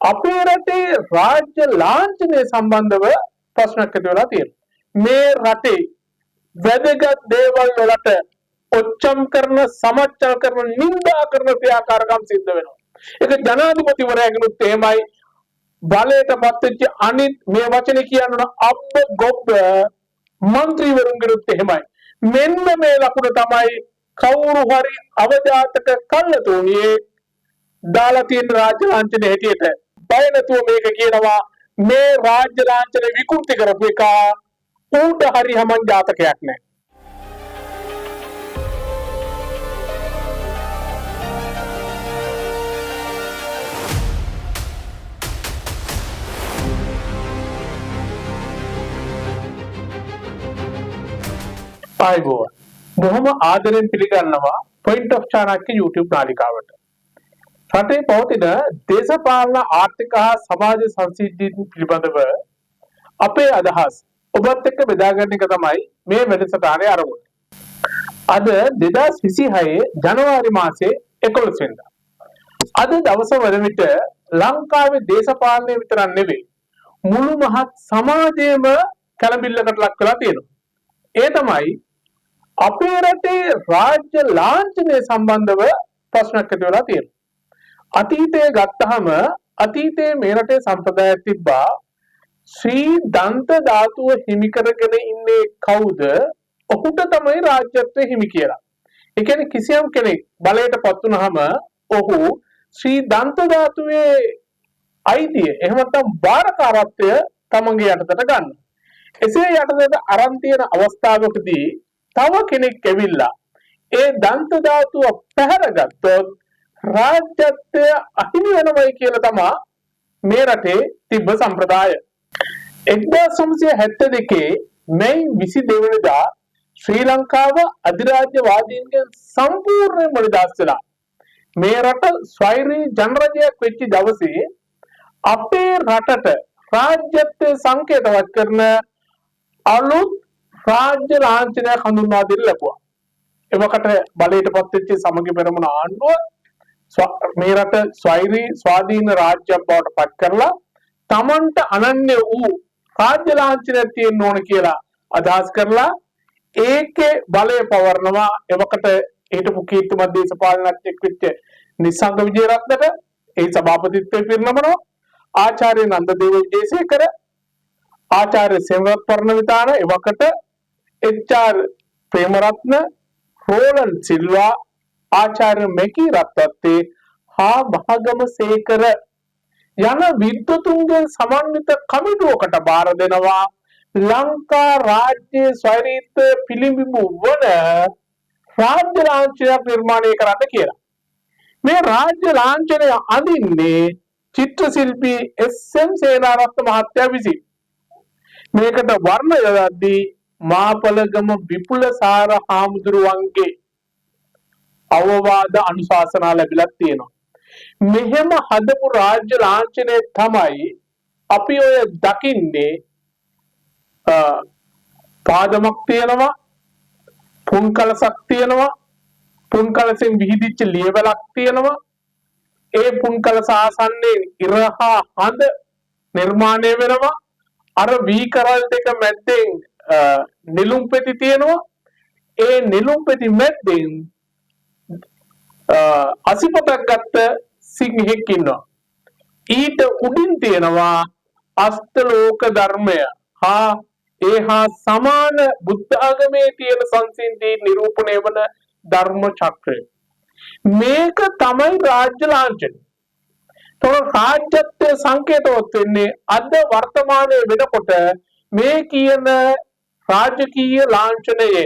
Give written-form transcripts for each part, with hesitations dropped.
අපේ රටේ රාජ්‍ය ලාංඡනය සම්බන්ධව ප්‍රශ්නයක් ඇති වෙලා තියෙනවා. මේ රටේ වැදගත් දේවල් වලට ඔච්චම් කරන, සමච්චල් කරන, නිඳා කරන ක්‍රියාකාරකම් සිද්ධ වෙනවා. ඒක ජනාධිපතිවරයාගෙනුත් එහෙමයි, බලයට පත්වෙච්ච අනිත් මේ වචනේ කියන්න අබ්බ ගොබ්බ මන්ත්‍රීවරුන්ගෙනුත් එහෙමයි. මෙන්න මේ ලකුණ තමයි කවුරු හරි අවජාතක කල්ලතුණියේ දාලා තියෙන රාජ්‍ය ලාංඡනයේ හැටියට බය නැතුව මේක කියනවා මේ රාජ්‍ය ලාංඡනය විකෘති කරපු එක ඌට හරි හමන් ජාතකයක් නෑ. ආයිබෝවන් බොහොම ආදරෙන් පිළිගන්නවා පොයින්ට් ඔෆ් චානක්ගේ YouTube නාලිකාවට. රටේ පවතින දේශපාලන ආර්ථික හා සමාජ සංසිද්ධීන් පිළිබඳව අපේ අදහස් ඔබත් එක්ක බෙදා ගන්න එක තමයි මේ වැඩසටහනේ අරමුණ. අද 2026 ජනවාරි මාසේ 11 වෙනිදා. අද දවස වන විට ලංකාවේ දේශපාලනය විතරක් නෙවෙයි මුළු මහත් සමාජයේම කලබිල්ලකට ලක් වෙලා තියෙනවා. ඒ තමයි අපේ රටේ රාජ්‍ය ලාංඡනය සම්බන්ධව ප්‍රශ්නයක් ඇති වෙලා තියෙනවා. අතීතයේ ගත්තහම අතීතයේ මේ රටේ සම්ප්‍රදායක් තිබ්බා ශ්‍රී දන්ත ධාතුව හිමි කරගෙන ඉන්නේ කවුද? ඔහුට තමයි රාජ්‍යත්වය හිමි කියලා. ඒ කියන්නේ කිසියම් කෙනෙක් බලයට පත් වුනහම ඔහු ශ්‍රී දන්ත ධාතුවේ අයිතිය එහෙම නැත්නම් බාරකාරත්වය තමන්ගේ යටතට ගන්න. එසේ යටතට අරන් තියෙන අවස්ථාවකදී තව කෙනෙක් ඇවිල්ලා ඒ දන්ත ධාතුව පැහැරගත්තොත් රාජ්‍යත්වය අහිමි වෙනවයි කියලා තමයි මේ රටේ තිබ්බ සම්ප්‍රදාය. 1972 මැයි 22 වෙනිදා ශ්‍රී ලංකාව අධිරාජ්‍යවාදීන්ගෙන් සම්පූර්ණයෙන්ම නිදහස් වෙලා මේ රට ස්වෛරී ජනරජයක් වෙච්ච දවසේ අපේ රටට රාජ්‍යත්වය සංකේතවත් කරන අලුත් රාජ්‍ය ලාංඡනයක් හඳුන්වා දෙන්න ලැබුවා. එවකට බලයට පත් වෙච්ච සමගි පෙරමුණ ආණ්ඩුව මේ රට ස්වෛරී ස්වාධීන රාජ්‍යයක් බවට පත් කරලා තමන්ට අනන්‍ය වූ රාජ්‍ය ලාංඡනයක් තියෙන්න ඕන කියලා අදහස් කරලා ඒකේ බලය පවරනවා. එවකට හිටපු කීර්තිමත් දේශපාලනඥයෙක් වෙච්ච නිසංග විජේරත්නට ඒ සභාපතිත්වය පිරිනමනවා. ආචාර්ය නන්දදේව විජේසේකර, ආචාර්ය සෙනරත් පරණවිතාන, එවකට එච්.ආර්. ප්‍රේමරත්න, රෝලන් සිල්වා, ආචාර්ය මෙකී රත්වත්තේ හා මහගම සේකර යන විද්වතුන්ගෙන් සමන්විත කමිටුවකට බාර දෙනවා ලංකා රාජ්‍ය ස්වෛරීත්වය පිළිඹු වන රාජ්‍ය ලාංඡනයක් නිර්මාණය කරන්න කියලා. මේ රාජ්‍ය ලාංඡනය අඳින්නේ චිත්‍ර ශිල්පී එස්.එම්. සේනාරත්න මහත්තයා විසින්. මේකට වර්ණ යොදද්දී මාපලගම විපුලසාර හාමුදුරුවන්ගේ අවවාද අනුශාසනා ලැබිලා තියෙනවා. මෙහෙම හදපු රාජ්‍ය ලාංඡනය තමයි අපි ඔය දකින්නේ. පාදමක් තියෙනවා, පුන් කලසක් තියෙනවා, පුන් කලසෙන් විහිදිච්ච ලියවලක් තියෙනවා. ඒ පුන් කලස ආසන්නයේ ඉරහා හඳ නිර්මාණය වෙනවා. අර වී කරල් දෙක මැද්දෙන් නිලුම් පෙති තියෙනවා. ඒ නිලුම් පෙති මැද්දෙන් අසිපතක් ගත්ත සිංහෙක් ඉන්නවා. ඊට උඩින් තියෙනවා අෂ්ටලෝක ධර්මය හා ඒහා සමාන බුද්ධ ආගමේ තියෙන සංසිද්ධි නිරූපණය වන ධර්ම චක්‍රය. මේක තමයි රාජ්‍ය ලාංඡනය. තොර රාජ්‍යත්වයේ සංකේතවත් වෙන්නේ අද වර්තමානයේ වෙනකොට මේ කියන රාජකීය ලාංඡනයේ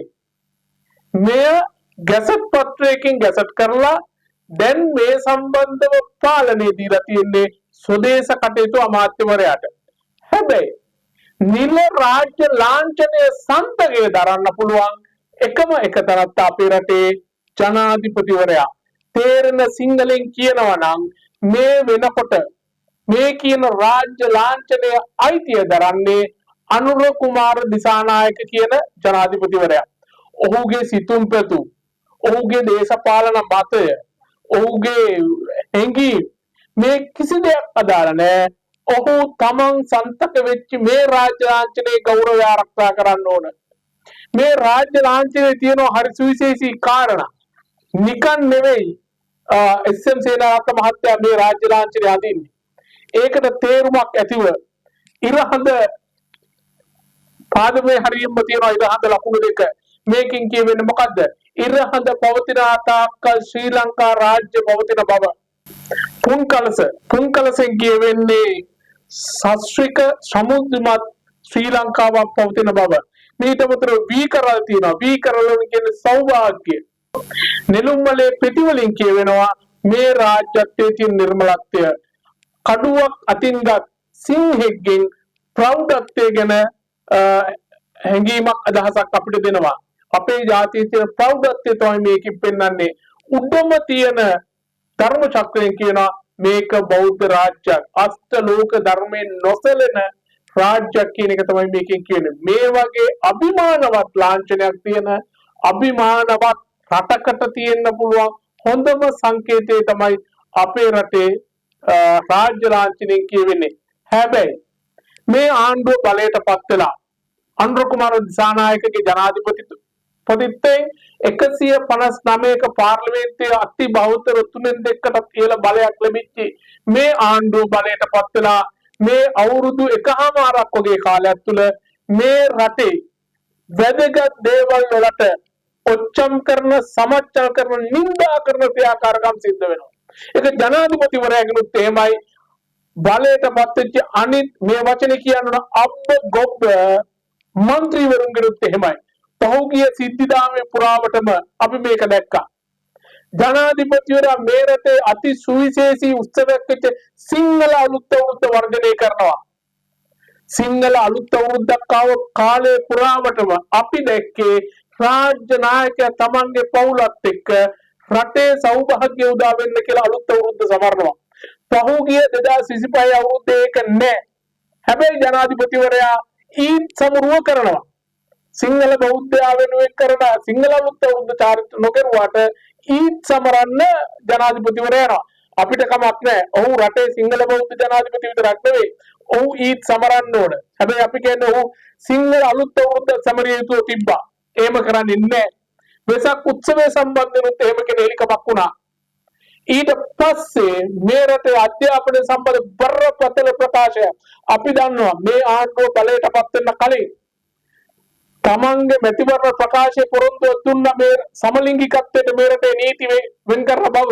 මෙය ගැසට් පත්‍රයකින් ගැසට් කරලා දැන් මේ සම්බන්ධව පාලනය දීලා තියෙන්නේ ස්වදේශ කටයුතු අමාත්‍යවරයාට. හැබැයි නිල රාජ්‍ය ලාංඡනය සන්තකය දරන්න පුළුවන් එකම එක තරත්ත අපේ රටේ ජනාධිපතිවරයා. තේරෙන සිංහලෙන් කියනවා නම් මේ වෙනකොට මේ කියන රාජ්‍ය ලාංඡනය අයිතිය දරන්නේ අනුර කුමාර දිසානායක කියන ජනාධිපතිවරයා. ඔහුගේ සිතුම් පැතුම්, ඔහුගේ දේශපාලන මතය, ඔහුගේ හැඟීම් මේ කිසි දෙයක් අදාළ නැහැ. ඔහු තමන් සන්තක වෙච්ච මේ රාජ්‍ය ලාංඡනයේ ගෞරවය ආරක්ෂා කරන්න ඕන. මේ රාජ්‍ය ලාංඡනයේ තියෙන හරි සුවිශේෂී කාරණා. නිකන් නෙවෙයි එස්.එම්. සේනාරත්න මහත්තයා මේ රාජ්‍ය ලාංඡනය අදින්නේ. ඒකට තේරුමක් ඇතිව ඉරහඳ පාදමේ හරියම්ම තියෙනවා ඉරහඳ ලකුණු දෙක. මේකෙන් කියවෙන්නේ මොකද්ද? ඉරහඳ පවතින තාක්කල් ශ්‍රී ලංකා රාජ්‍ය පවතින බව. පුන්කලසෙන් කියවෙන්නේ සස්ත්‍රික සමුද්‍රමත් ශ්‍රී ලංකාවක් පවතින බව. මීට අමතරව වී කරල් තියෙනවා. වී කරල් කියන්නේ සෞභාග්‍ය. නෙළුම්මලේ පෙති වලින් කියවෙනවා මේ රාජ්‍යත්වයේ තියෙන නිර්මලත්වය. කඩුවක් අතින්ගත් සිංහෙක්ගෙන් ප්‍රෞಢත්වය ගැන හැඟීමක් අදහසක් අපිට දෙනවා. අපේ ජාතියේ තියෙන ප්‍රෞಢත්වය තමයි මේකෙන් පෙන්වන්නේ. උඩම තියෙන ධර්ම චක්‍රයෙන් කියනවා මේක බෞද්ධ රාජ්‍යයක්. අෂ්ටලෝක ධර්මයෙන් නොසැලෙන රාජ්‍යයක් කියන එක තමයි මේකෙන් කියන්නේ. මේ වගේ අභිමානවත් ලාංඡනයක් තියෙන අභිමානවත් රටකට තියෙන්න පුළුවන් හොඳම සංකේතය තමයි අපේ රටේ රාජ්‍ය ලාංඡනයෙන් කියවෙන්නේ. හැබැයි මේ ආණ්ඩුව බලයට පත් වෙලා අනුර කුමාර දිසානායකගේ ජනාධිපතිත්වයෙන් 159ක පාර්ලිමේන්තුවේ අති බහුතර 3/2කට කියලා බලයක් ලැබිච්ච මේ ආණ්ඩුව බලයට පත් වෙලා මේ අවුරුදු එකහමාරක් වගේ කාලයක් තුල මේ රටේ වැදගත් දේවල් වලට ඔච්චම් කරන සමච්චල් කරන නින්දා කරන ක්‍රියාකාරකම් සිද්ධ වෙනවා. ඒක ජනාධිපතිවරයාගෙනුත් එහෙමයි. බලයට පත් වෙච්ච අනිත් මේ වචනේ කියනවා අබ්බ ගොබ්බ මන්ත්‍රීවරුන්ගෙනුත් එහෙමයි. පහුගිය සිද්ධිදාමේ පුරාවටම අපි මේක දැක්කා. ජනාධිපතිවරයා මේ රටේ අති සුවිශේෂී උත්සවයක් වෙච්ච සිංහල අලුත් අවුරුද්ද වර්ධනය කරනවා. සිංහල අලුත් අවුරුද්දක් ආව කාලේ පුරාවටම අපි දැක්කේ රාජ්‍ය naayකයා තමන්ගේ පවුලත් එක්ක රටේ සෞභාග්‍ය උදා වෙන්න කියලා අලුත් අවුරුද්ද සමරනවා. පහුගිය 2025 අවුරුද්දේ ඒක නෑ. හැබැයි ජනාධිපතිවරයා ඊත් සමරුව කරනවා. සිංහල බෞද්ධයා වෙනුවෙන් කරන සිංහල අලුත් අවුරුද්ද චාරිත්‍ර නොකරුවාට ඊත් සමරන්න ජනාධිපතිවරයා යනවා. අපිට කමක් නැහැ. ඔහු රටේ සිංහල බෞද්ධ ජනාධිපති විතරක් නෙවෙයි. ඔහු ඊත් සමරන්න ඕන. හැබැයි අපි කියන්නේ ඔහු සිංහල අලුත් අවුරුද්ද සමරිය යුතුව තිබ්බා. එහෙම කරන්නේ නැහැ. වෙසක් උත්සවය සම්බන්ධනොත් එහෙම කෙනෙක් එලිකමක් වුණා. ඊට පස්සේ මේ රටේ අධ්‍යාපනය සම්බන්ධ බරපතල ප්‍රකාශය අපි දන්නවා මේ ආණ්ඩුව බලයට පත් වෙන්න කලින් තමන්ගේ මැතිවරණ ප්‍රකාශය පොරොන්දුව දුන්න මේ සමලිංගිකත්වයට මේ රටේ නීති වෙන් කරන බව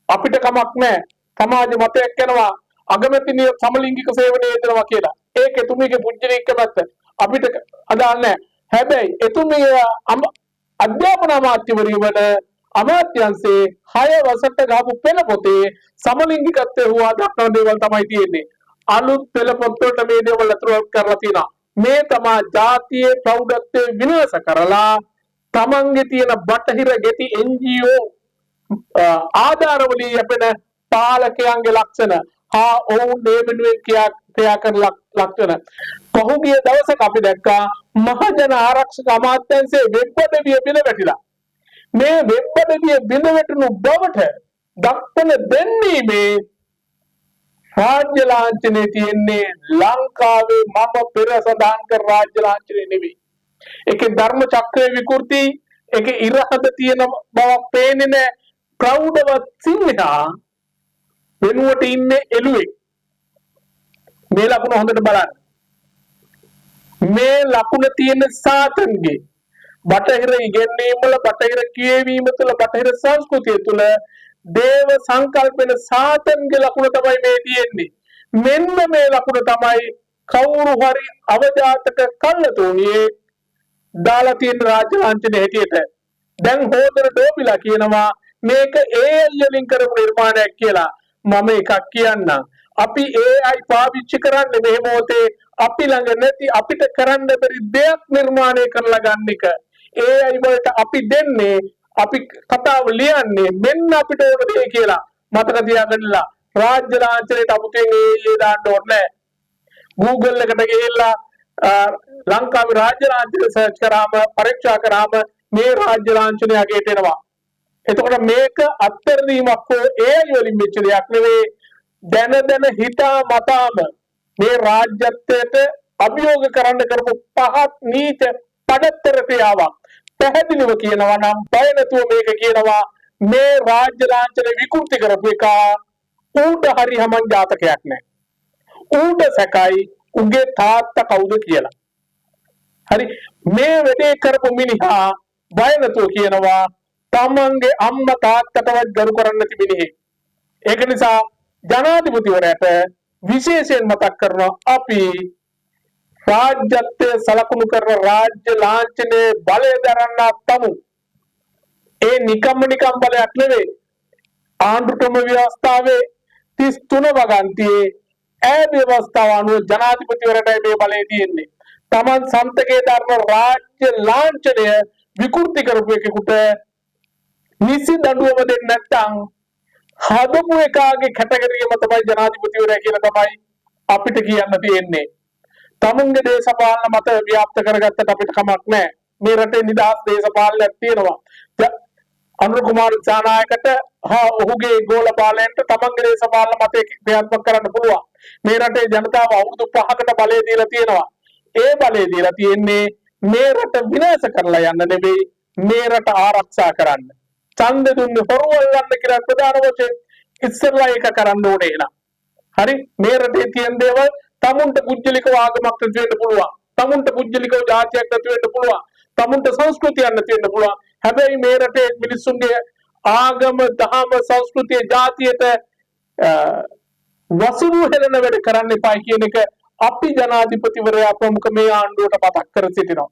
අපිට කමක් නැහැ. සමාජ මතයක් යනවා අගමැතිනිය සමලිංගික සේවනයේ යෙදෙනවා කියලා. ඒක එතුමියගේ පුජ්‍යනික කැමැත්ත අපිට අදාළ නැහැ. හැබැයි එතුමිය අධ්‍යාපන අමාත්‍යවරිය වන අමාත්‍යංශයේ 6 වසරට ගාපු පෙළ පොතේ සමලිංගිකත්වය හුවා දක්වන දේවල් තමයි තියෙන්නේ. අලුත් පෙළ පොතවලට මේ දේවල් අතුරු කරලා තියෙනවා. මේ තමා ජාතියේ ප්‍රෞಢත්වය විනාශ කරලා තමන්ගේ තියෙන බටහිර ගෙති NGO ආධාරවලින් යැපෙන පාලකයන්ගේ ලක්ෂණ හා ඔවුන් මේ වෙනුවෙන් ක්‍රියා කරන ලක්ෂණ. පහුගිය දවසක අපි දැක්කා මහජන ආරක්ෂක අමාත්‍යාංශයේ වෙබ් අඩවිය බිඳ වැටිලා. මේ වෙබ් අඩවිය බිඳ වැටුණු බවට දක්වන දෙන්නීමේ රාජ්‍ය ලාංඡනයේ තියෙන්නේ ලංකාවේ මම පෙර සඳහන් කර රාජ්‍ය ලාංඡනය නෙවෙයි. ඒකේ ධර්ම චක්‍රයේ විකෘති, ඒකේ ඉරහඳ තියෙන බවක් පේන්නේ නැහැ. ප්‍රෞಢවත් සිංහා වෙනුවට ඉන්නේ එළුවේ. මේ ලකුණ හොඳට බලන්න. මේ ලකුණ තියෙන සාතන්ගේ බටහිර ඉගෙනීම් වල, බටහිර කියවීම තුළ, බටහිර සංස්කෘතිය තුළ දේව සංකල්පන සාතන්ගේ ලකුණ තමයි මේ තියෙන්නේ. මෙන්න මේ ලකුණ තමයි කවුරු හරි අවජාතක කල්ලතෝනියේ දාලා තියෙන රාජ්‍ය ලාංඡනයේ හැටියට. දැන් හොදර ඩෝබිලා කියනවා මේක AI වලින් කරපු නිර්මාණයක් කියලා. මම එකක් කියන්නම්. අපි AI පාවිච්චි කරන්නේ මේ මොහොතේ අපි ළඟ නැති අපිට කරන්න බැරි දෙයක් නිර්මාණය කරලා ගන්න එක. AI වලට අපි දෙන්නේ, අපි කතාව ලියන්නේ මෙන්න අපිට ඕන දේ කියලා. මතක තියාගන්නලා රාජ්‍ය ලාංඡනයට අමුතෙන් AI දාන්න ඕනේ නැහැ. Google එකට ගිහිල්ලා ලංකාවේ රාජ්‍ය ලාංඡන සර්ච් කරාම, පරීක්ෂා කරාම මේ රාජ්‍ය ලාංඡනය අගේට එනවා. එතකොට මේක අත්තරදීමක් හෝ AI වලින් වෙච්ච දෙයක් නෙවෙයි. දැන හිතා මතාම මේ රාජ්‍යත්වයට අභියෝග කරන්න කරපු පහත් නීච පඩත්තර ක්‍රියාවක් පැහැදිලිව කියනවා නම් බය නැතුව මේක කියනවා මේ රාජ්‍ය ලාංඡන විකෘති කරපු එක ඌට හරි හමන් ජාතකයක් නැහැ. ඌට සැකයි උගේ තාත්තා කවුද කියලා. හරි මේ වැඩේ කරපු මිනිහා බය නැතුව කියනවා තමන්ගේ අම්මා තාත්තටවත් ගරු කරන්නේ නැති මිනිහෙක්. ඒක නිසා ජනාධිපතිවරයාට විශේෂයෙන් මතක් කරනවා අපි රාජ්‍යත්වයේ සලකුණු කරන රාජ්‍ය ලාංඡනයේ බලය දරන්න තමු. ඒ නිකම් බලයක් නෙවෙයි. ආණ්ඩුක්‍රම ව්‍යවස්ථාවේ 33 වගන්තියේ ඒ ව්‍යවස්ථාව අනුව ජනාධිපතිවරයාට මේ බලය තියෙන්නේ. තමන් සම්තකේ දරන රාජ්‍ය ලාංඡනය විකෘති කරපු එකෙකුට නිසි දඬුවම දෙන්නේ නැත්නම් හදපු එකාගේ කැටගරියම තමයි ජනාධිපතිවරයා කියලා තමයි අපිට කියන්න තියෙන්නේ. තමුන්ගේ දේශපාලන මත ව්‍යාප්ත කරගත්තට අපිට කමක් නැහැ. මේ රටේ නිදහස් දේශපාලනයක් තියෙනවා. අනුර කුමාර දිසානායකට ඔහුගේ ගෝල පාලනයට තමන්ගේ දේශපාලන මතය ක්‍රියාත්මක කරන්න පුළුවන්. මේ රටේ ජනතාව අවුරුදු 5කට බලය දීලා තියෙනවා. ඒ බලය දීලා තියෙන්නේ මේ රට විනාශ කරලා යන්න නෙවෙයි මේ රට ආරක්ෂා කරන්න. ඡන්ද දුන්නේ හොරුවල් ගන්න කියලා ප්‍රධාන වශයෙන් ඉස්සරලා ඒක කරන්න ඕනේ නේද? හරි මේ රටේ තියෙන දේවල් තමුන්ට පුජ්‍යලිකව ආගමක් නැති වෙන්න පුළුවන්. තමුන්ට පුජ්‍යලිකව ජාතියක් නැති වෙන්න පුළුවන්. තමුන්ට සංස්කෘතියක් නැති වෙන්න පුළුවන්. හැබැයි මේ රටේ මිනිස්සුන්ගේ ආගම, දහම, සංස්කෘතිය, ජාතියට වසුරු හෙලන වැඩ කරන්න එපා කියන එක අපි ජනාධිපතිවරයා ප්‍රමුඛ මේ ආණ්ඩුවට මතක් කර සිටිනවා.